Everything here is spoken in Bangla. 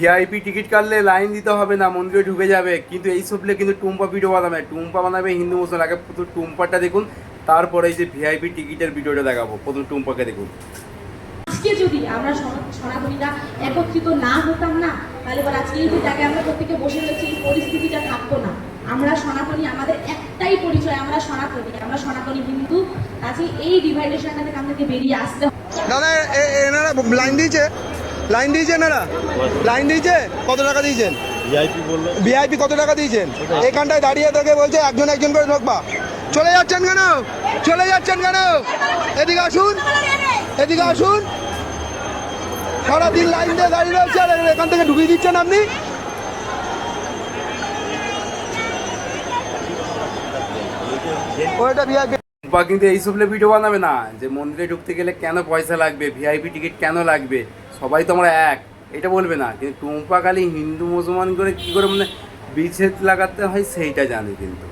ভিআইপি টিকিট কাটলে লাইন দিতে হবে না, মন্দিরে ঢুকে যাবে। কিন্তু এই সবলে কিন্তু টুম্পা ভিডিও বানাবে, টুম্পা বানাবে হিন্দু মুসলমান। আগে প্রথম টুম্পাটা দেখুন, তারপরে এই যে ভিআইপি টিকিটের ভিডিওটা দেখাবো। প্রথম টুম্পাকে দেখুন। আজকে যদি আমরা সনাতনীরা একত্রিত না হতাম না, তাহলে এবার আজকে এই যে জায়গায় আমরা প্রত্যেকে বসে রয়েছি, এই পরিস্থিতিটা থাকতো না। আমরা সনাতনী, আমাদের একটাই পরিচয়, আমরা সনাতনী হিন্দু। আজকে এই ডিভাইডেশনটা থেকে আমাদেরকে বেরিয়ে আসতে হবে। দাদা এনারা লাইন দিয়েছে এনারা লাইন দিয়েছে। কত টাকা দিয়েছেন? ভিআইপি কত টাকা দিয়েছেন? এখানটায় দাঁড়িয়ে থেকে বলছে একজন একজন করে ঢোকবা। চলে যাচ্ছেন কেন? এদিকে আসুন। সারাদিন লাইন দিয়ে দাঁড়িয়ে রয়েছে আর এখান থেকে ঢুকিয়ে দিচ্ছেন আপনি। ওইটা ভিআইপি। টুম্পা কিন্তু এই সবলে ভিডিও বানাবে না যে মন্দিরে ঢুকতে গেলে কেন পয়সা লাগবে, ভিআইপি টিকিট কেন লাগবে, সবাই তো আমরা এক, এটা বলবে না। কিন্তু টুম্পা খালি হিন্দু মুসলমান করে কী করে মানে বিচ্ছেদ লাগাতে হয় সেইটা জানে কিন্তু।